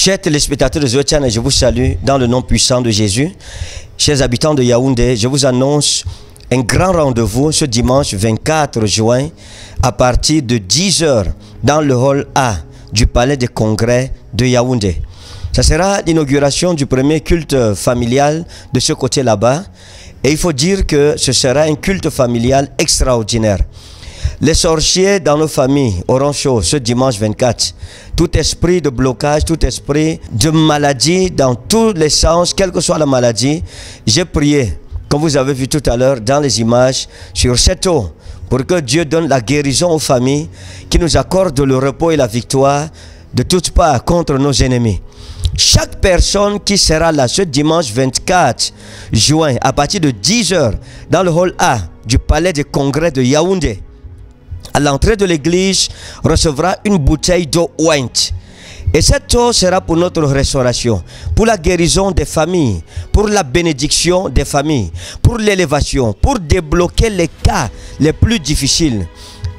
Chers téléspectateurs de Zoé Channel, je vous salue dans le nom puissant de Jésus. Chers habitants de Yaoundé, je vous annonce un grand rendez-vous ce dimanche 24 juin à partir de 10 h dans le hall A du Palais des Congrès de Yaoundé. Ça sera l'inauguration du premier culte familial de ce côté là-bas. Et il faut dire que ce sera un culte familial extraordinaire. Les sorciers dans nos familles auront chaud ce dimanche 24. Tout esprit de blocage, tout esprit de maladie dans tous les sens, quelle que soit la maladie, j'ai prié, comme vous avez vu tout à l'heure dans les images, sur cette eau, pour que Dieu donne la guérison aux familles, qui nous accorde le repos et la victoire de toutes parts contre nos ennemis. Chaque personne qui sera là ce dimanche 24 juin à partir de 10 h dans le hall A du Palais des Congrès de Yaoundé, à l'entrée de l'église, recevra une bouteille d'eau ointe. Et cette eau sera pour notre restauration, pour la guérison des familles, pour la bénédiction des familles, pour l'élévation, pour débloquer les cas les plus difficiles.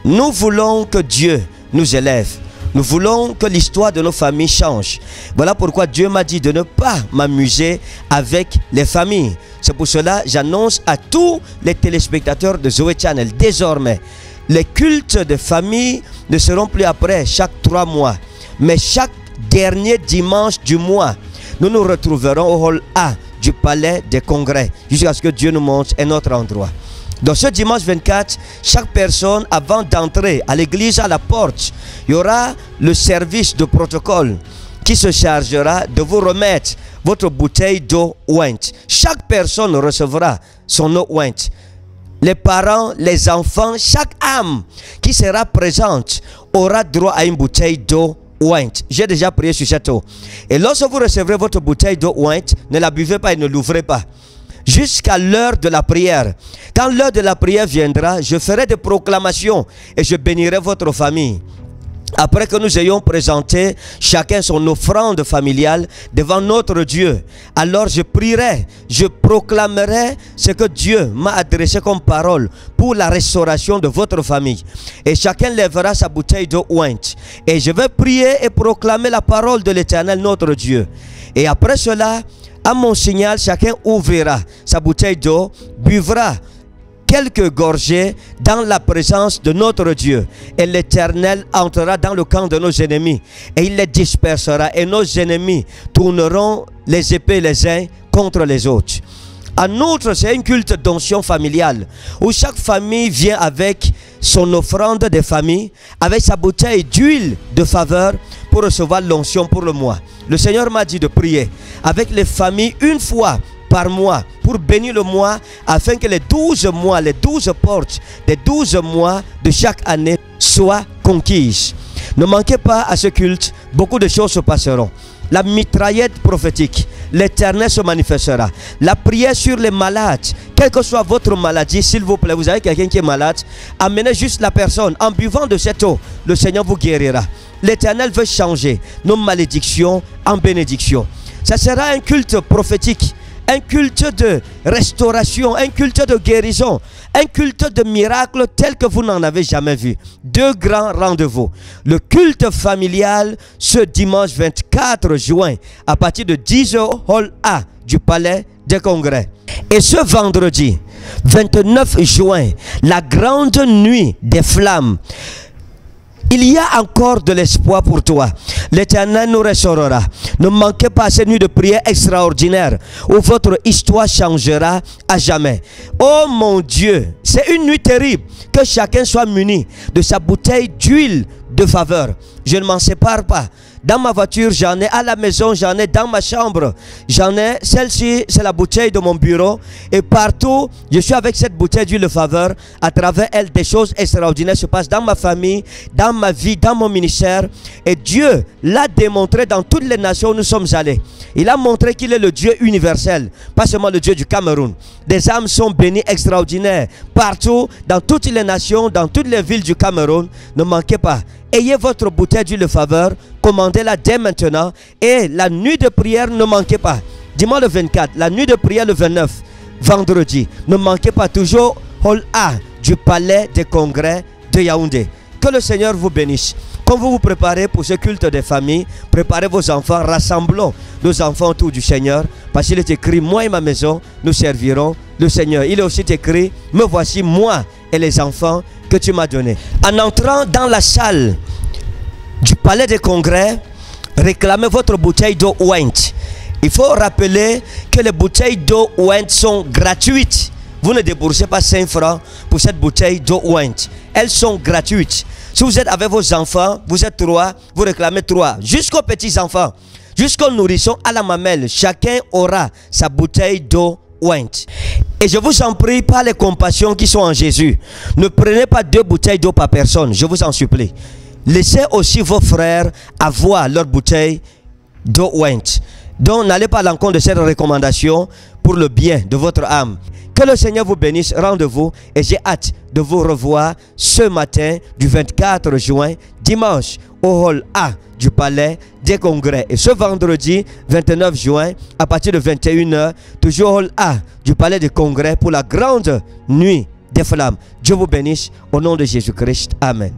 Nous voulons que Dieu nous élève. Nous voulons que l'histoire de nos familles change. Voilà pourquoi Dieu m'a dit de ne pas m'amuser avec les familles. C'est pour cela que j'annonce à tous les téléspectateurs de Zoé Channel, désormais, les cultes de famille ne seront plus après chaque 3 mois, mais chaque dernier dimanche du mois, nous nous retrouverons au hall A du Palais des Congrès, jusqu'à ce que Dieu nous montre un autre endroit. Donc ce dimanche 24, chaque personne, avant d'entrer à l'église, à la porte, il y aura le service de protocole qui se chargera de vous remettre votre bouteille d'eau ointe. Chaque personne recevra son eau ointe. Les parents, les enfants, chaque âme qui sera présente aura droit à une bouteille d'eau ointe. J'ai déjà prié sur cette eau. Et lorsque vous recevrez votre bouteille d'eau ointe, ne la buvez pas et ne l'ouvrez pas. Jusqu'à l'heure de la prière. Quand l'heure de la prière viendra, je ferai des proclamations et je bénirai votre famille. Après que nous ayons présenté chacun son offrande familiale devant notre Dieu, alors je prierai, je proclamerai ce que Dieu m'a adressé comme parole pour la restauration de votre famille. Et chacun lèvera sa bouteille d'eau ointe. Et je vais prier et proclamer la parole de l'Éternel notre Dieu. Et après cela, à mon signal, chacun ouvrira sa bouteille d'eau, buvra quelques gorgées dans la présence de notre Dieu. Et l'Éternel entrera dans le camp de nos ennemis et il les dispersera. Et nos ennemis tourneront les épées les uns contre les autres. En outre, c'est un culte d'onction familiale où chaque famille vient avec son offrande de famille, avec sa bouteille d'huile de faveur pour recevoir l'onction pour le mois. Le Seigneur m'a dit de prier avec les familles une fois par mois pour bénir le mois afin que les 12 mois, les 12 portes des 12 mois de chaque année soient conquises. Ne manquez pas à ce culte, beaucoup de choses se passeront. La mitraillette prophétique, l'Éternel se manifestera. La prière sur les malades, quelle que soit votre maladie, s'il vous plaît, vous avez quelqu'un qui est malade, amenez juste la personne. En buvant de cette eau, le Seigneur vous guérira. L'Éternel veut changer nos malédictions en bénédictions. Ça sera un culte prophétique, un culte de restauration, un culte de guérison, un culte de miracle tel que vous n'en avez jamais vu. Deux grands rendez-vous. Le culte familial ce dimanche 24 juin à partir de 10 h hall A du Palais des Congrès. Et ce vendredi 29 juin, la grande nuit des flammes. Il y a encore de l'espoir pour toi. L'Éternel nous restaurera. Ne manquez pas cette nuit de prière extraordinaire où votre histoire changera à jamais. Oh mon Dieu, c'est une nuit terrible. Que chacun soit muni de sa bouteille d'huile de faveur. Je ne m'en sépare pas. Dans ma voiture, j'en ai, à la maison, j'en ai, dans ma chambre, j'en ai. Celle-ci, c'est la bouteille de mon bureau. Et partout, je suis avec cette bouteille d'huile de faveur. À travers elle, des choses extraordinaires se passent dans ma famille, dans ma vie, dans mon ministère. Et Dieu l'a démontré dans toutes les nations où nous sommes allés. Il a montré qu'il est le Dieu universel, pas seulement le Dieu du Cameroun. Des âmes sont bénies extraordinaires partout, dans toutes les nations, dans toutes les villes du Cameroun. Ne manquez pas. Ayez votre bouteille d'huile de faveur, commandez-la dès maintenant. Et la nuit de prière, ne manquez pas. Dimanche le 24, la nuit de prière le 29, vendredi. Ne manquez pas, toujours hall A du Palais des Congrès de Yaoundé. Que le Seigneur vous bénisse. Quand vous vous préparez pour ce culte des familles, préparez vos enfants, rassemblons nos enfants autour du Seigneur. Parce qu'il est écrit, moi et ma maison, nous servirons le Seigneur. Il est aussi écrit, me voici moi et les enfants que tu m'as donnés. En entrant dans la salle du palais des congrès, réclamez votre bouteille d'eau ouinte. Il faut rappeler que les bouteilles d'eau ouinte sont gratuites. Vous ne déboursez pas 5 francs pour cette bouteille d'eau ouinte. Elles sont gratuites. Si vous êtes avec vos enfants, vous êtes 3, vous réclamez 3. Jusqu'aux petits-enfants, jusqu'aux nourrissons à la mamelle, chacun aura sa bouteille d'eau ouinte. Et je vous en prie, par les compassions qui sont en Jésus, ne prenez pas 2 bouteilles d'eau par personne, je vous en supplie. Laissez aussi vos frères avoir leur bouteille d'eau ouinte. Donc n'allez pas à l'encontre de cette recommandation pour le bien de votre âme. Que le Seigneur vous bénisse, rendez-vous et j'ai hâte de vous revoir ce matin du 24 juin, dimanche, au hall A du Palais des Congrès. Et ce vendredi 29 juin, à partir de 21 h, toujours au hall A du Palais des Congrès pour la grande nuit des flammes. Dieu vous bénisse au nom de Jésus-Christ. Amen.